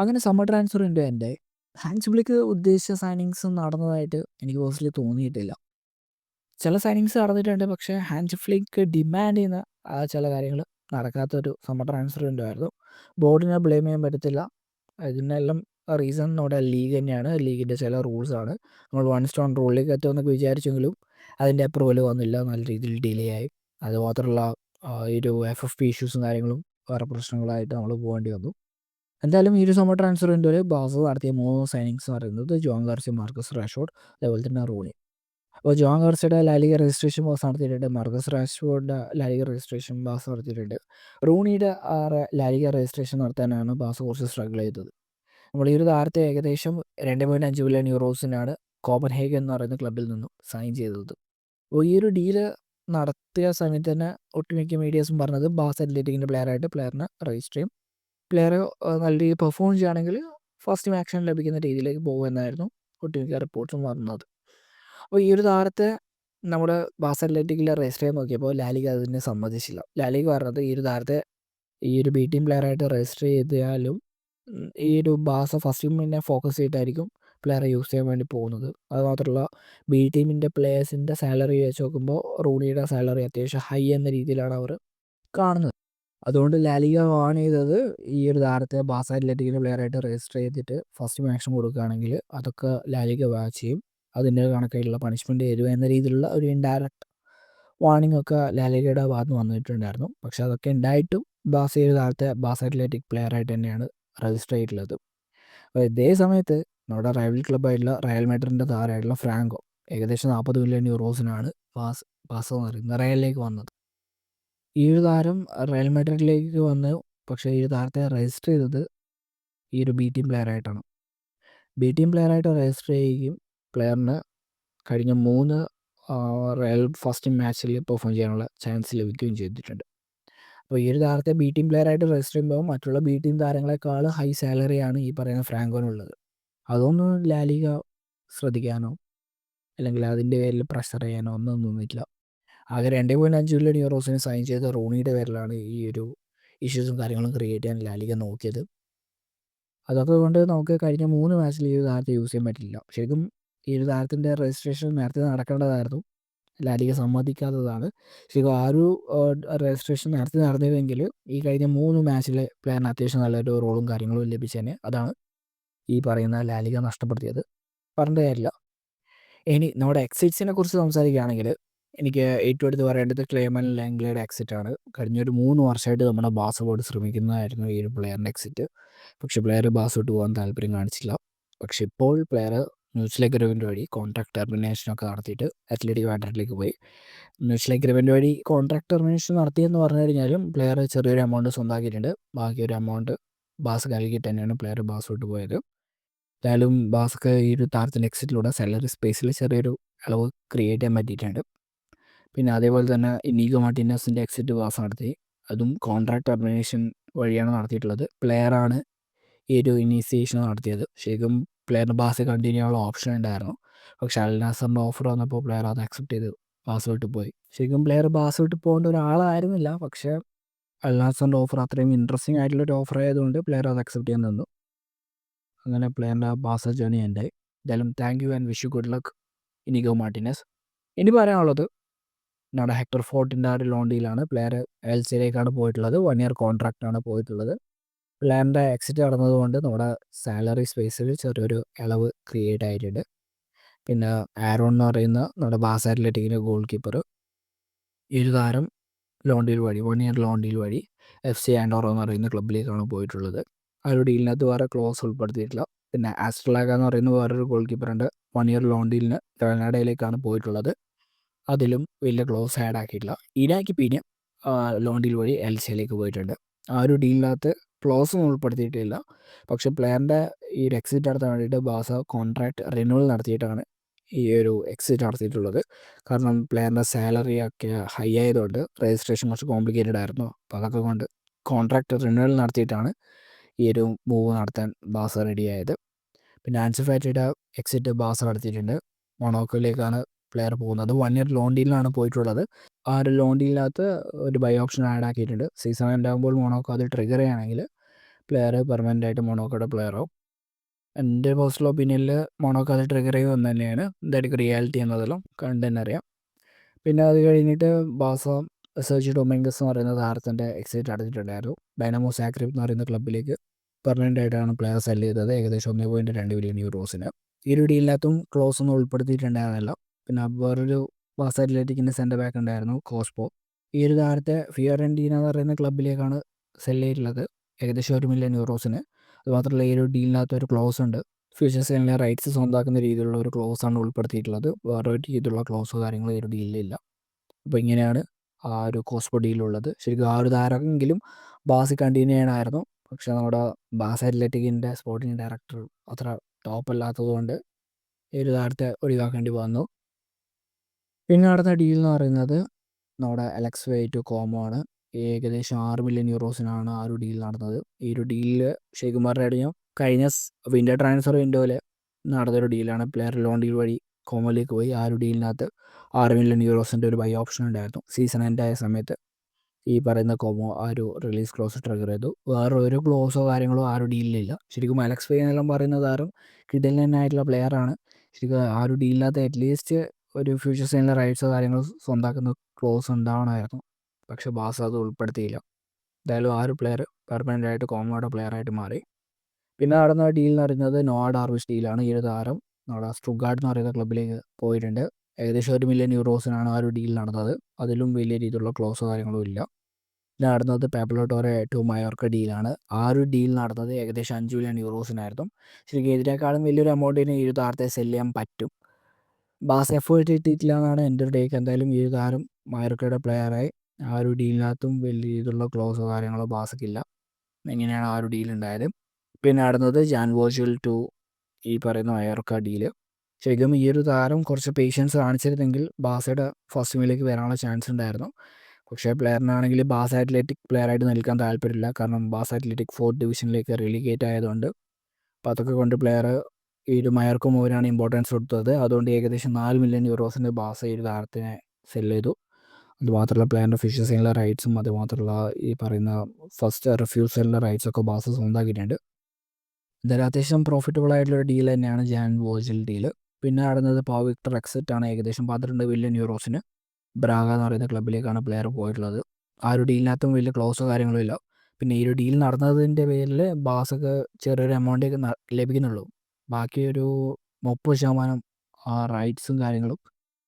അങ്ങനെ summer transfer window എൻ്റെ Hans Flick ഉദ്ദേശിച്ച സൈനിങ്സ് നടന്നതായിട്ട് എനിക്ക് പേഴ്സണലി തോന്നിയിട്ടില്ല. ചില സൈനിങ്സ് നടന്നിട്ടുണ്ട്. പക്ഷേ ഹാൻസ് ഫ്ലിക്ക് ഡിമാൻഡ് ചെയ്യുന്ന ചില കാര്യങ്ങൾ നടക്കാത്തൊരു സമ്മർ ട്രാൻസ്ഫർ വിൻഡോ ആയിരുന്നു. ബോർഡിനെ ബ്ലെയിം ചെയ്യാൻ പറ്റത്തില്ല. ഇതിനെല്ലാം റീസൺ നമ്മുടെ ലീഗ് തന്നെയാണ്. ലീഗിൻ്റെ ചില റൂൾസാണ്. നമ്മൾ 1 സ്റ്റോൺ റൂളിലേക്ക് എത്തുമെന്നൊക്കെ വിചാരിച്ചെങ്കിലും അതിൻ്റെ അപ്രൂവൽ വന്നില്ല. നല്ല രീതിയിൽ ഡിലേ ആയി. അതുമാത്രമല്ല ഈ ഒരു FFP ഇഷ്യൂസും കാര്യങ്ങളും വേറെ പ്രശ്നങ്ങളായിട്ട് നമ്മൾ പോകേണ്ടി വന്നു. എന്തായാലും ഈ ഒരു സമ്മർ ട്രാൻസ്ഫർ വിൻഡോയിൽ ബാഴ്സ നടത്തിയ 3 സൈനിങ്സ് എന്ന് പറയുന്നത് ജോൺ ഗാർസിയ, മാർക്കസ് റാഷ്ഫോർഡ്, അതുപോലെ തന്നെ റൂണി. അപ്പോൾ ജോൺ ഗാർസിയയുടെ ലാലിഗ രജിസ്ട്രേഷൻ ബാഴ്സ നടത്തിയിട്ടുണ്ട്. മാർക്കസ് റാഷ്ഫോർഡിൻ്റെ ലാലിഗ രജിസ്ട്രേഷൻ ബാഴ്സ നടത്തിയിട്ടുണ്ട്. റൂണിയുടെ ലാലിഗ രജിസ്ട്രേഷൻ നടത്താനാണ് ബാഴ്സ കുറച്ച് സ്ട്രഗിൾ ചെയ്തത്. നമ്മൾ ഈ ഒരു താരത്തെ ഏകദേശം 2.5 ബില്യൺ യൂറോസിനാണ് കോപ്പൻഹേഗൻ എന്ന് പറയുന്ന ക്ലബ്ബിൽ നിന്നും സൈൻ ചെയ്തത്. അപ്പോൾ ഈ ഒരു ഡീല് നടത്തിയ സമയത്ത് തന്നെ ഒട്ടുമിക്ക മീഡിയാസും പറഞ്ഞത് ബാഴ്സ അത്ലറ്റിക്കിൻ്റെ പ്ലെയറിനെ രജിസ്റ്റർ ചെയ്യും. പ്ലെയർ നല്ല രീതിയിൽ പെർഫോം ചെയ്യുകയാണെങ്കിൽ ഫസ്റ്റ് ആക്ഷൻ ലഭിക്കുന്ന രീതിയിലേക്ക് പോകുമെന്നായിരുന്നു ഒട്ടുമിക്ക റിപ്പോർട്ട്സും വന്നത്. അപ്പോൾ ഈ ഒരു താരത്തെ നമ്മുടെ ബാഴ്സ അത്ലറ്റിക്കിൽ രജിസ്റ്റർ ചെയ്യാൻ നോക്കിയപ്പോൾ ലാലിഗ അതിനെ സമ്മതിച്ചില്ല. ലാലിഗ പറഞ്ഞത് ഈ ഒരു താരത്തെ ഈ ഒരു ബി ടീം പ്ലെയറായിട്ട് രജിസ്റ്റർ ചെയ്താലും ഈ ഒരു ബാഴ്സ ഫസ്റ്റ് ടീമിനെ ഫോക്കസ് ചെയ്തിട്ടായിരിക്കും പ്ലെയറെ യൂസ് ചെയ്യാൻ വേണ്ടി പോകുന്നത്. അതുമാത്രമല്ല ബി ടീമിൻ്റെ പ്ലെയേഴ്സിൻ്റെ സാലറി വെച്ച് നോക്കുമ്പോൾ റൂണിയുടെ സാലറി അത്യാവശ്യം ഹൈ എന്ന രീതിയിലാണ് അവർ കാണുന്നത്. അതുകൊണ്ട് ലാലിഗ വാൺ ചെയ്തത് ഈ ഒരു താരത്തെ ബാഴ്സ അത്ലറ്റിക്കിൻ്റെ പ്ലെയറായിട്ട് രജിസ്റ്റർ ചെയ്തിട്ട് ഫസ്റ്റ് മാക്സിമം കൊടുക്കുകയാണെങ്കിൽ അതൊക്കെ ലാലിഗ വാച്ച് ചെയ്യും. അതിൻ്റെ കണക്കായിട്ടുള്ള പണിഷ്മെൻറ്റ് തരുക എന്ന രീതിയിലുള്ള ഒരു ഇൻഡയറക്റ്റ് വാർണിംഗ് ഒക്കെ ലാലിഗയുടെ ഭാഗത്ത് നിന്ന് വന്നിട്ടുണ്ടായിരുന്നു. പക്ഷേ അതൊക്കെ ഉണ്ടായിട്ടും ബാഴ്സ ഈ ഒരു താരത്തെ ബാഴ്സ അത്ലറ്റിക് പ്ലെയറായിട്ട് തന്നെയാണ് രജിസ്റ്റർ ചെയ്തിട്ടുള്ളത്. അപ്പോൾ ഇതേ സമയത്ത് നമ്മുടെ റൈവൽ ക്ലബ്ബായിട്ടുള്ള റയൽ മാഡ്രിഡിൻ്റെ താരമായിട്ടുള്ള ഫ്രാങ്കോ ഏകദേശം 40 മില്യൺ യൂറോസിനാണ് ബാഴ്സ എന്ന് പറയുന്നത് റയലിലേക്ക് വന്നത്. ഈ ഒരു താരം റയൽ മാഡ്രിഡിലേക്ക് വന്നു. പക്ഷേ ഈ ഒരു താരത്തെ രജിസ്റ്റർ ചെയ്തത് ഈ ഒരു ബി ടീം പ്ലെയറായിട്ടാണ്. ബി ടീം പ്ലെയറായിട്ട് രജിസ്റ്റർ ചെയ്യുകയും പ്ലെയറിന് കഴിഞ്ഞ 3 റയൽ ഫസ്റ്റ് ടീം മാച്ചിൽ പെർഫോം ചെയ്യാനുള്ള ചാൻസ് ലഭിക്കുകയും ചെയ്തിട്ടുണ്ട്. അപ്പോൾ ഈ ഒരു താരത്തെ ബി ടീം പ്ലെയറായിട്ട് രജിസ്റ്റർ ചെയ്യുമ്പോൾ മറ്റുള്ള ബി ടീം താരങ്ങളെക്കാൾ ഹൈ സാലറിയാണ് ഈ പറയുന്ന ഫ്രാങ്കോനുള്ളത്. അതൊന്നും ലാലിഗ ശ്രദ്ധിക്കാനോ അല്ലെങ്കിൽ അതിൻ്റെ പേരിൽ പ്രഷർ ചെയ്യാനോ ഒന്നും നിന്നിട്ടില്ല. ആകെ 2.5 ബില്യൺ യൂറോസിന് സൈൻ ചെയ്ത റൂണിയുടെ പേരിലാണ് ഈ ഒരു ഇഷ്യൂസും കാര്യങ്ങളും ക്രിയേറ്റ് ചെയ്യാൻ ലാലിഗ നോക്കിയത്. അതൊക്കെ കൊണ്ട് നമുക്ക് കഴിഞ്ഞ 3 മാച്ചിൽ ഈ ഒരു താരത്തെ യൂസ് ചെയ്യാൻ പറ്റില്ല. ശരിക്കും ഈ ഒരു താരത്തിൻ്റെ രജിസ്ട്രേഷൻ നേരത്തെ നടക്കേണ്ടതായിരുന്നു. ലാലിഗ സമ്മതിക്കാത്തതാണ്. ശരിക്കും ആ ഒരു രജിസ്ട്രേഷൻ നേരത്തെ നടന്നിരുന്നെങ്കിൽ ഈ കഴിഞ്ഞ 3 മാച്ചിൽ പ്ലെയറിന് അത്യാവശ്യം നല്ലൊരു റോളും കാര്യങ്ങളും ലഭിച്ചേനെ. അതാണ് ഈ പറയുന്ന ലാലിഗ നഷ്ടപ്പെടുത്തിയത്. പറഞ്ഞിട്ട് കാര്യമില്ല. ഇനി നമ്മുടെ എക്സിറ്റ്സിനെ കുറിച്ച് സംസാരിക്കുകയാണെങ്കിൽ എനിക്ക് ഏറ്റവും എടുത്ത് പറയേണ്ടത് ക്ലേമൻ ലാംഗ്ലയുടെ എക്സിറ്റാണ്. കഴിഞ്ഞൊരു 3 വർഷമായിട്ട് നമ്മുടെ ബാഴ്സ ബോർഡ് ശ്രമിക്കുന്നതായിരുന്നു ഈ ഒരു പ്ലെയറിൻ്റെ എക്സിറ്റ്. പക്ഷേ പ്ലെയർ ബാഴ്സ വിട്ട് പോകാൻ താല്പര്യം കാണിച്ചില്ല. പക്ഷേ ഇപ്പോൾ പ്ലെയർ മ്യൂച്വൽ അഗ്രിമെൻ്റ് വഴി കോൺട്രാക്ട് ടെർമിനേഷനൊക്കെ നടത്തിയിട്ട് അത്ലറ്റിക് മാഡ്രിഡിലേക്ക് പോയി. മ്യൂച്വൽ അഗ്രിമെൻ്റ് വഴി കോൺട്രാക്ട് ടെർമിനേഷൻ നടത്തിയെന്ന് പറഞ്ഞു കഴിഞ്ഞാലും പ്ലെയർ ചെറിയൊരു എമൗണ്ട് സ്വന്തമാക്കിയിട്ടുണ്ട്. ബാക്കി ഒരു എമൗണ്ട് ബാഴ്സ നൽകിയിട്ട് തന്നെയാണ് പ്ലെയർ ബാഴ്സ വിട്ട് പോയത്. എന്തായാലും ബാഴ്സക്ക് ഈ ഒരു താരത്തിൻ്റെ എക്സിറ്റിലൂടെ സാലറി സ്പേസിൽ ചെറിയൊരു ഇളവ് ക്രിയേറ്റ് ചെയ്യാൻ പറ്റിയിട്ടുണ്ട്. പിന്നെ അതേപോലെ തന്നെ ഇനീഗോ മാർട്ടിനസിൻ്റെ എക്സിറ്റ് ബാഴ്സ നടത്തി. അതും കോൺട്രാക്ട് ടെർമിനേഷൻ വഴിയാണ് നടത്തിയിട്ടുള്ളത്. പ്ലെയറാണ് ഈ ഒരു ഇനീസിയേഷൻ നടത്തിയത്. ശരിക്കും പ്ലെയറിന് ബാഴ്സ കണ്ടിന്യൂ ചെയ്യാനുള്ള ഓപ്ഷൻ ഉണ്ടായിരുന്നു. പക്ഷേ അൽ നാസറിൻ്റെ ഓഫർ വന്നപ്പോൾ പ്ലെയർ അത് അക്സെപ്റ്റ് ചെയ്ത് ബാഴ്സ വിട്ട് പോയി. ശരിക്കും പ്ലെയർ ബാഴ്സ വിട്ട് പോകേണ്ട ഒരാളായിരുന്നില്ല. പക്ഷേ അൽ നാസറിൻ്റെ ഓഫർ അത്രയും ഇൻട്രസ്റ്റിംഗ് ആയിട്ടുള്ളൊരു ഓഫർ ആയതുകൊണ്ട് പ്ലെയർ അത് അക്സെപ്റ്റ് ചെയ്യാൻ നിന്നു. അങ്ങനെ പ്ലെയറിൻ്റെ ബാഴ്സ ജേർണി എൻഡായി. എന്തായാലും thank you and wish you good luck Inigo Martinez. ഇനി പറയാനുള്ളത് നമ്മുടെ ഹെക്ടർ ഫോർട്ടിൻ്റെ ആ ഒരു ലോൺ ഡീലാണ്. പ്ലെയർ എൽസിയിലേക്കാണ് പോയിട്ടുള്ളത്. 1 ഇയർ കോൺട്രാക്റ്റാണ് പോയിട്ടുള്ളത്. പ്ലെയറിൻ്റെ എക്സിറ്റ് നടന്നതുകൊണ്ട് നമ്മുടെ സാലറി സ്പേസിൽ ചെറിയൊരു ഇളവ് ക്രിയേറ്റ് ആയിട്ടുണ്ട്. പിന്നെ ആരോൺ എന്ന് പറയുന്ന നമ്മുടെ ബാഴ്സ അത്ലറ്റിക്കിൻ്റെ ഗോൾ കീപ്പർ ഈ ഒരു താരം ലോൺ ഡീൽ വഴി 1 ഇയർ ലോൺ ഡീൽ വഴി FC ആൻഡോറ എന്ന് പറയുന്ന ക്ലബ്ബിലേക്കാണ് പോയിട്ടുള്ളത്. ആ ഒരു ഡീലിനകത്ത് വേറെ ക്ലോസ് ഉൾപ്പെടുത്തിയിട്ടില്ല. പിന്നെ ആസ്ട്രലാഗ എന്ന് പറയുന്ന വേറൊരു ഗോൾ കീപ്പറുണ്ട്. 1 ഇയർ ലോൺ ഡീലിന് ഗ്രനാഡയിലേക്കാണ് പോയിട്ടുള്ളത്. അതിലും വലിയ ക്ലോസ് ആഡ് ആക്കിയിട്ടില്ല. ഇനാക്കി പിന്നെ ലോൺ ഡീൽ വഴി എൽസിയിലേക്ക് പോയിട്ടുണ്ട്. ആ ഒരു ഡീലിനകത്ത് ക്ലോസൊന്നും ഉൾപ്പെടുത്തിയിട്ടില്ല. പക്ഷേ പ്ലെയറിൻ്റെ ഈ ഒരു എക്സിറ്റ് നടത്താൻ വേണ്ടിയിട്ട് ബാഴ്സ കോൺട്രാക്ട് റിന്യൂവൽ നടത്തിയിട്ടാണ് ഈ ഒരു എക്സിറ്റ് നടത്തിയിട്ടുള്ളത്. കാരണം പ്ലെയറിൻ്റെ സാലറി ഒക്കെ ഹൈ ആയതുകൊണ്ട് രജിസ്ട്രേഷൻ കുറച്ച് കോംപ്ലിക്കേറ്റഡ് ആയിരുന്നു. അപ്പോൾ അതൊക്കെ കൊണ്ട് കോൺട്രാക്ട് റിന്യൂവൽ നടത്തിയിട്ടാണ് ഈ ഒരു മൂവ് നടത്താൻ ബാഴ്സ റെഡിയായത്. പിന്നെ ആൻസു ഫാറ്റിയുടെ എക്സിറ്റ് ബാഴ്സ നടത്തിയിട്ടുണ്ട്. മൊണോക്കോയിലേക്കാണ് പ്ലെയർ പോകുന്നത്. 1 ഇയർ ലോൺ ഡീലിലാണ് പോയിട്ടുള്ളത്. ആ ഒരു ലോൺ ഡീലിനകത്ത് ഒരു ബൈ ഓപ്ഷൻ ആഡ് ആക്കിയിട്ടുണ്ട്. സീസൺ എൻഡ് ആകുമ്പോൾ മൊണോക്കോ അത് ട്രിഗർ ചെയ്യുകയാണെങ്കിൽ പ്ലെയർ പെർമനൻ്റായിട്ട് മൊണോക്കോയുടെ പ്ലെയറാവും. എൻ്റെ പേഴ്സണൽ ഒപ്പീനിയനിൽ മൊണോക്കോ അത് ട്രിഗർ ചെയ്ത് വന്നു തന്നെയാണ്. എന്തായിരിക്കും റിയാലിറ്റി എന്നതെല്ലാം കണ്ട് തന്നെ അറിയാം. പിന്നെ അത് കഴിഞ്ഞിട്ട് ബാസ സെർജി ഡൊമിംഗസ് എന്ന് പറയുന്ന താരത്തിൻ്റെ എക്സിറ്റ് അടച്ചിട്ടുണ്ടായിരുന്നു. ഡൈനാമോ സാക്രിബ് എന്ന് പറയുന്ന ക്ലബ്ബിലേക്ക് പെർമനൻ്റായിട്ടാണ് പ്ലെയർ സെല്ല് ചെയ്തത്, ഏകദേശം 1.2 ബില്യൺ യൂറോസിന്. ഈ ഒരു ഡീലിനകത്തും ക്ലോസ് ഒന്നും ഉൾപ്പെടുത്തിയിട്ടുണ്ടായിരുന്നില്ല. പിന്നെ വേറൊരു ബാസ അത്ലറ്റിക്കിൻ്റെ സെൻറ്റർ ബാക്ക് ഉണ്ടായിരുന്നു, കോസ്പോ. ഈ ഒരു താരത്തെ ഫിയോറന്റീന എന്ന് പറയുന്ന ക്ലബ്ബിലേക്കാണ് സെല്ല് ചെയ്തിട്ടുള്ളത്, ഏകദേശം 1 മില്യൺ യൂറോസിന്. അതുമാത്രമല്ല, ഈ ഒരു ഡീലിനകത്ത് ഒരു ക്ലോസ് ഉണ്ട്, ഫ്യൂച്ചർ സെയിലിലെ റൈറ്റ്സ് സ്വന്തമാക്കുന്ന രീതിയിലുള്ള ഒരു ക്ലോസാണ് ഉൾപ്പെടുത്തിയിട്ടുള്ളത്. വേറെ ഒരു രീതിയിലുള്ള ക്ലോസോ കാര്യങ്ങളോ ഈ ഒരു ഡീലിലില്ല. അപ്പോൾ ഇങ്ങനെയാണ് ആ ഒരു കോസ്പോ ഡീലുള്ളത്. ശരിക്കും ആ ഒരു താരമെങ്കിലും ബാസി കണ്ടിന്യൂ ചെയ്യണമായിരുന്നു. പക്ഷെ നമ്മുടെ ബാസ അത്ലറ്റിക്കിൻ്റെ സ്പോർട്ടിംഗ് ഡയറക്ടർ അത്ര ടോപ്പ് അല്ലാത്തത് കൊണ്ട് ഈ ഒരു താരത്തെ ഒഴിവാക്കേണ്ടി വന്നു. പിന്നെ നടന്ന ഡീൽ എന്ന് പറയുന്നത് നമ്മുടെ അലക്സ് വേ ടു കോമോ ആണ്. ഏകദേശം 6 മില്യൺ യൂറോസിനാണ് ആ ഒരു ഡീൽ നടന്നത്. ഈ ഒരു ഡീലിൽ ശരിക്കും പറഞ്ഞു കഴിഞ്ഞാൽ കഴിഞ്ഞ വിൻ്റർ ട്രാൻസ്ഫർ വിൻഡോയിൽ നടന്നൊരു ഡീലാണ്. പ്ലെയർ ലോൺ ഡീൽ വഴി കോമോയിലേക്ക് പോയി. ആ ഒരു ഡീലിനകത്ത് 6 മില്യൺ യൂറോസിൻ്റെ ഒരു ബൈ ഓപ്ഷൻ ഉണ്ടായിരുന്നു. സീസൺ എൻഡ് ആയ സമയത്ത് ഈ പറയുന്ന കോമോ ആ ഒരു റിലീസ് ക്ലോസ് ട്രിഗർ ചെയ്തു. വേറെ ഒരു ക്ലോസോ കാര്യങ്ങളോ ആ ഒരു ഡീലിലില്ല. ശരിക്കും അലക്സ് വേ എന്നെല്ലാം പറയുന്ന താരം കിടിലനായിട്ടുള്ള പ്ലെയറാണ്. ശരിക്കും ആ ഒരു ഡീലിനകത്ത് അറ്റ്ലീസ്റ്റ് ഒരു ഫ്യൂച്ചർ സെയിലിൻ്റെ റൈറ്റ്സോ കാര്യങ്ങളോ സ്വന്തമാക്കുന്ന ക്ലോസ് ഉണ്ടാവണമായിരുന്നു. പക്ഷെ ബാസ അത് ഉൾപ്പെടുത്തിയില്ല. എന്തായാലും ആ ഒരു പ്ലെയർ പെർമനൻ്റായിട്ട് കോമോയുടെ പ്ലെയറായിട്ട് മാറി. പിന്നെ നടന്ന ഡീൽ എന്ന് പറയുന്നത് നോവ ഡാർവിഷ് ഡീലാണ്. ഈ ഒരു താരം നമ്മുടെ സ്റ്റുട്ട്ഗാർട്ട് എന്ന് പറയുന്ന ക്ലബ്ബിലേക്ക് പോയിട്ടുണ്ട്. ഏകദേശം 1 മില്യൺ യൂറോസിനാണ് ആ ഒരു ഡീൽ നടന്നത്. അതിലും വലിയ രീതിയിലുള്ള ക്ലോസോ കാര്യങ്ങളോ ഇല്ല. പിന്നെ നടന്നത് പാബ്ലോ ടോറെ ടു മയോർക്ക ഡീലാണ്. ആ ഒരു ഡീൽ നടന്നത് ഏകദേശം 5 മില്യൺ യൂറോസിനായിരുന്നു. ശരിക്കും ഇതിനേക്കാളും വലിയൊരു എമൗണ്ടിന് ഈ ഒരു താരത്തെ സെല് ചെയ്യാൻ പറ്റും. ബാസ എഫേർട്ട് ഇട്ടിട്ടില്ല എന്നാണ് എൻ്റെ ഒരു ടേക്ക്. എന്തായാലും ഈ ഒരു താരം മയോർക്കയുടെ പ്ലെയറായി. ആ ഒരു ഡീലിനകത്തും വലിയ രീതിയിലുള്ള ക്ലോസോ കാര്യങ്ങളോ ബാസയ്ക്കില്ല. എങ്ങനെയാണ് ആ ഒരു ഡീൽ ഉണ്ടായത്. പിന്നെ നടന്നത് ജാൻ വോർജിൽ ടു ഈ പറയുന്ന മയോർക്ക ഡീല്. ശരിക്കും ഈ ഒരു താരം കുറച്ച് പേഷ്യൻസ് കാണിച്ചിരുന്നെങ്കിൽ ബാസയുടെ ഫസ്റ്റ് ടീമിലേക്ക് വരാനുള്ള ചാൻസ് ഉണ്ടായിരുന്നു. പക്ഷേ പ്ലെയറിനാണെങ്കിൽ ബാസ അത്ലറ്റിക് പ്ലെയറായിട്ട് നിൽക്കാൻ താല്പര്യമില്ല. കാരണം ബാസ അത്ലറ്റിക് 4th ഡിവിഷനിലേക്ക് റെലിഗേറ്റ് ആയതുകൊണ്ട്. അപ്പോൾ അതൊക്കെ കൊണ്ട് പ്ലെയർ ഈ ഒരു മയോർക്ക മൂവിനാണ് ഇമ്പോർട്ടൻസ് കൊടുത്തത്. അതുകൊണ്ട് ഏകദേശം 4 മില്യൺ യൂറോസിൻ്റെ ബാസ ഈ ഒരു താരത്തിനെ സെല്ല് ചെയ്തു. അതുമാത്രമല്ല, പ്ലെയറിൻ്റെ ഫിഷർ സെയിലിൻ്റെ റൈറ്റ്സും അതുമാത്രമല്ല ഈ പറയുന്ന ഫസ്റ്റ് റിഫ്യൂസലിൻ്റെ റൈറ്റ്സൊക്കെ ബാസ സ്വന്തമാക്കിയിട്ടുണ്ട്. എന്തായാലും അത്യാവശ്യം പ്രോഫിറ്റബിൾ ആയിട്ടുള്ളൊരു ഡീൽ തന്നെയാണ് ജാൻ വോർജിൽ ഡീൽ. പിന്നെ നടന്നത് പൗ വിക്ടർ എക്സിറ്റ് ആണ്. ഏകദേശം 12 മില്യൺ യൂറോസിന് ബ്രാഗ എന്ന് പറയുന്ന ക്ലബ്ബിലേക്കാണ് പ്ലെയർ പോയിട്ടുള്ളത്. ആ ഒരു ഡീലിനകത്തും വലിയ ക്ലോസോ കാര്യങ്ങളോ ഇല്ല. പിന്നെ ഈ ഒരു ഡീൽ നടന്നതിൻ്റെ പേരിൽ ബാസക്ക് ചെറിയൊരു എമൗണ്ടൊക്കെ ലഭിക്കുന്നുള്ളൂ. ബാക്കി ഒരു 30% ആ റൈറ്റ്സും കാര്യങ്ങളും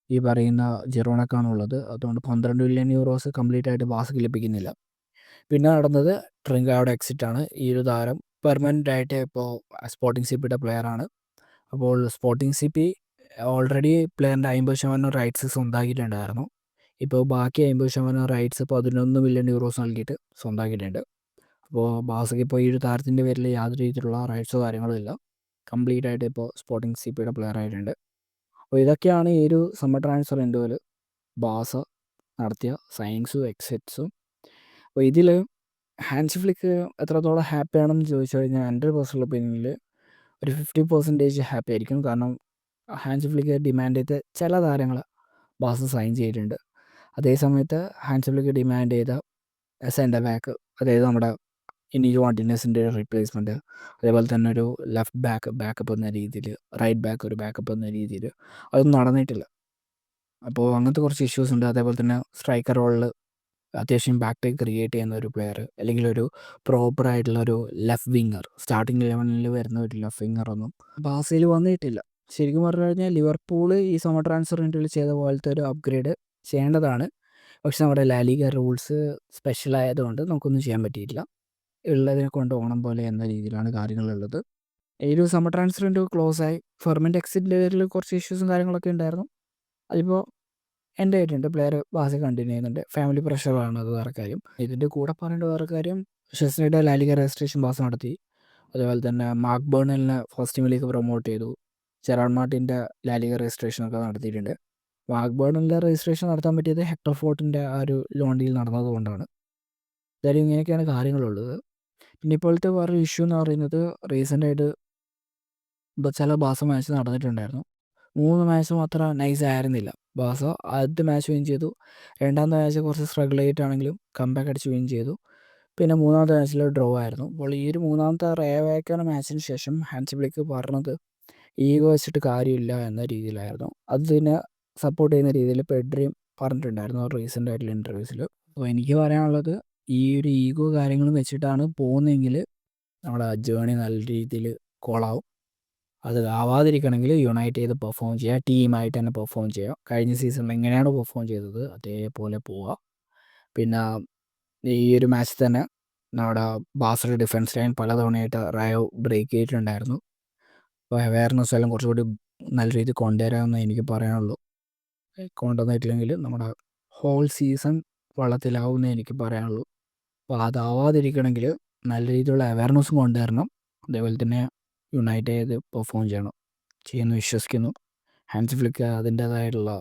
ഈ പറയുന്ന ജിറോണക്കാണുള്ളത്. അതുകൊണ്ട് 12 മില്യൺ യൂറോസ് കംപ്ലീറ്റ് ആയിട്ട് ബാസക്ക് ലഭിക്കുന്നില്ല. പിന്നെ നടന്നത് ട്രിങ്കായുടെ എക്സിറ്റാണ്. ഈ ഒരു താരം പെർമനൻ്റ് ആയിട്ട് ഇപ്പോൾ സ്പോർട്ടിംഗ് സിപിയുടെ പ്ലെയറാണ്. അപ്പോൾ സ്പോർട്ടിംഗ് സിപി ഓൾറെഡി പ്ലെയറിൻ്റെ 50% റൈറ്റ്സ് സ്വന്തമാക്കിയിട്ടുണ്ടായിരുന്നു. ഇപ്പോൾ ബാക്കി 50% റൈറ്റ്സ് 11 മില്യൺ യൂറോസ് നൽകിയിട്ട് സ്വന്തമാക്കിയിട്ടുണ്ട്. അപ്പോൾ ബാസയ്ക്ക് ഇപ്പോൾ ഈ ഒരു താരത്തിൻ്റെ പേരിൽ യാതൊരു രീതിയിലുള്ള റൈറ്റ്സോ കാര്യങ്ങളോ ഇല്ല. കംപ്ലീറ്റ് ആയിട്ട് ഇപ്പോൾ സ്പോർട്ടിംഗ് സിപിയുടെ പ്ലെയർ ആയിട്ടുണ്ട്. അപ്പോൾ ഇതൊക്കെയാണ് ഈ ഒരു സമ്മർ ട്രാൻസ്ഫർ വിൻഡോയിൽ ബാസ നടത്തിയ സൈനിങ്സും എക്സിറ്റ്സും. അപ്പോൾ ഇതിൽ ഹാൻസ് ഫ്ലിക്ക് എത്രത്തോളം ഹാപ്പി ആണെന്ന് ചോദിച്ചു കഴിഞ്ഞാൽ എൻ്റെ ഒരു പേഴ്സണൽ ഒപ്പീനിയനിൽ ഒരു 50% ഹാപ്പി ആയിരിക്കും. കാരണം ഹാൻസ് ഫ്ലിക്ക് ഡിമാൻഡ് ചെയ്ത ചില താരങ്ങൾ ബാസ സൈൻ ചെയ്തിട്ടുണ്ട്. അതേ സമയത്ത് ഹാൻസ് ഫ്ലിക്ക് ഡിമാൻഡ് ചെയ്ത സെൻറ്റർ ബാക്ക്, അതായത് നമ്മുടെ ഇനിയോ മാർട്ടിനസിൻ്റെ റീപ്ലേസ്മെൻറ്റ്, അതേപോലെ തന്നെ ഒരു ലെഫ്റ്റ് ബാക്കപ്പ് എന്ന രീതിയിൽ, റൈറ്റ് ബാക്ക് ഒരു ബാക്കപ്പ് എന്ന രീതിയിൽ അതൊന്നും നടന്നിട്ടില്ല. അപ്പോൾ അങ്ങനത്തെ കുറച്ച് ഇഷ്യൂസ് ഉണ്ട്. അതേപോലെ തന്നെ സ്ട്രൈക്കർ റോളിൽ അത്യാവശ്യം ബാക്ക് ക്രിയേറ്റ് ചെയ്യുന്ന ഒരു പ്ലെയർ, അല്ലെങ്കിൽ ഒരു പ്രോപ്പറായിട്ടുള്ള ഒരു ലെഫ്റ്റ് വിങ്ങർ, സ്റ്റാർട്ടിങ് 11 വരുന്ന ഒരു ലെഫ്റ്റ് വിങ്ങറൊന്നും ബാസയിൽ വന്നിട്ടില്ല. ശരിക്കും പറഞ്ഞു കഴിഞ്ഞാൽ ലിവർപൂൾ ഈ സമ്മർ ട്രാൻസ്ഫർ വിൻഡോയിൽ ചെയ്ത പോലത്തെ ഒരു അപ്ഗ്രേഡ് ചെയ്യേണ്ടതാണ്. പക്ഷെ നമ്മുടെ ലാലിഗ റൂൾസ് സ്പെഷ്യൽ ആയതുകൊണ്ട് നമുക്കൊന്നും ചെയ്യാൻ പറ്റിയിട്ടില്ല. ഉള്ളതിനെ കൊണ്ട് ഓണം പോലെ എന്ന രീതിയിലാണ് കാര്യങ്ങളുള്ളത്. ഈ ഒരു സമ്മർ ട്രാൻസ്ഫർ വിൻഡോ ക്ലോസ് ആയി. ഫെർമിൻ്റെ എക്സിറ്റിൻ്റെ പേരിൽ കുറച്ച് ഇഷ്യൂസും കാര്യങ്ങളൊക്കെ ഉണ്ടായിരുന്നു. അതിപ്പോൾ എൻ്റെ ആയിട്ടുണ്ട്. പ്ലെയർ ബാസി കണ്ടിന്യൂ ചെയ്യുന്നുണ്ട്. ഫാമിലി പ്രഷറാണ് അത് വേറെ കാര്യം. ഇതിൻ്റെ കൂടെ പറയേണ്ട വേറെ കാര്യം, ഷെസ്നിയുടെ ലാലിഗ രജിസ്ട്രേഷൻ ബാസ നടത്തി. അതുപോലെ തന്നെ മാർക്ക് ബേർണലിനെ ഫസ്റ്റ് ടീമിലേക്ക് പ്രൊമോട്ട് ചെയ്തു. ജെറാഡ് മാർട്ടിൻ്റെ ലാലിഗ രജിസ്ട്രേഷനൊക്കെ നടത്തിയിട്ടുണ്ട്. മാർക്ക് ബേർണലിൻ്റെ രജിസ്ട്രേഷൻ നടത്താൻ പറ്റിയത് ഹെക്ടർ ഫോർട്ടിൻ്റെ ആ ഒരു ലോൺ ഡീൽ നടന്നതുകൊണ്ടാണ്. എന്തായാലും ഇങ്ങനെയൊക്കെയാണ് കാര്യങ്ങളുള്ളത്. പിന്നെ ഇപ്പോഴത്തെ വേറൊരു ഇഷ്യൂ എന്ന് പറയുന്നത്, റീസെൻ്റായിട്ട് ഇപ്പോൾ ചില ബാസ മാച്ച് നടന്നിട്ടുണ്ടായിരുന്നു. 3 മാച്ചും അത്ര നൈസ് ആയിരുന്നില്ല. ബാസ ആദ്യത്തെ മാച്ച് വിൻ ചെയ്തു. രണ്ടാമത്തെ മാച്ച് കുറച്ച് സ്ട്രഗിൾ ആയിട്ടാണെങ്കിലും കംബാക്ക് അടിച്ച് വിൻ ചെയ്തു. പിന്നെ മൂന്നാമത്തെ മാച്ചിൽ ഡ്രോ ആയിരുന്നു. അപ്പോൾ ഈ ഒരു മൂന്നാമത്തെ റേയോ വാക്കാന മാച്ചിന് ശേഷം ഹാൻസി ഫ്ലിക്ക് പറഞ്ഞത് ഈഗോ വെച്ചിട്ട് കാര്യമില്ല എന്ന രീതിയിലായിരുന്നു. അതിനെ സപ്പോർട്ട് ചെയ്യുന്ന രീതിയിൽ പെഡ്രിയും പറഞ്ഞിട്ടുണ്ടായിരുന്നു റീസെൻ്റ് ആയിട്ടുള്ള ഇൻ്റർവ്യൂസിൽ. അപ്പോൾ എനിക്ക് പറയാനുള്ളത്, ഈ ഒരു ഈഗോ കാര്യങ്ങളും വെച്ചിട്ടാണ് പോകുന്നതെങ്കിൽ നമ്മുടെ ജേണി നല്ല രീതിയിൽ കോളാവും. അത് ആവാതിരിക്കണമെങ്കിൽ യുണൈറ്റ് ചെയ്ത് പെർഫോം ചെയ്യുക, ടീമായിട്ട് തന്നെ പെർഫോം ചെയ്യുക. കഴിഞ്ഞ സീസണിൽ എങ്ങനെയാണ് പെർഫോം ചെയ്തത് അതേപോലെ പോവുക. പിന്നെ ഈ ഒരു മാച്ചിൽ തന്നെ നമ്മുടെ ബാസൽ ഡിഫൻസ് ലൈൻ പലതവണയായിട്ട് റയോ ബ്രേക്ക് ചെയ്തിട്ടുണ്ടായിരുന്നു. അപ്പോൾ അവെയർനെസ് എല്ലാം കുറച്ചുകൂടി നല്ല രീതിയിൽ കൊണ്ടുവരാമെന്ന് എനിക്ക് പറയാനുള്ളൂ. കൊണ്ടുവന്നിട്ടില്ലെങ്കിൽ നമ്മുടെ ഹോൾ സീസൺ വെള്ളത്തിലാവുമെന്നേ എനിക്ക് പറയാനുള്ളൂ. അപ്പോൾ അതാവാതിരിക്കണമെങ്കിൽ നല്ല രീതിയിലുള്ള അവെയർനെസ്സും കൊണ്ടുവരണം. അതേപോലെ തന്നെ യുണൈറ്റ് ചെയ്ത് പെർഫോം ചെയ്യുമെന്ന് വിശ്വസിക്കുന്നു. ഹാൻസി ഫ്ലിക്ക് അതിൻ്റേതായിട്ടുള്ള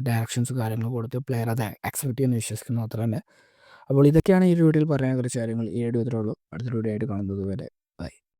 ഡയറക്ഷൻസ് കാര്യങ്ങൾ കൊടുത്ത് പ്ലെയർ അത് അക്സെപ്റ്റ് ചെയ്യുമെന്ന് വിശ്വസിക്കുന്നു. അത്ര തന്നെ. അപ്പോൾ ഇതൊക്കെയാണ് ഈ ഒരു വീഡിയോയിൽ പറയാൻ കുറച്ച് കാര്യങ്ങൾ. ഈ വീഡിയോ ഇത്രേ ഉള്ളൂ. അടുത്ത വീഡിയോ ആയിട്ട് കാണുന്നത് വരെ ബൈ.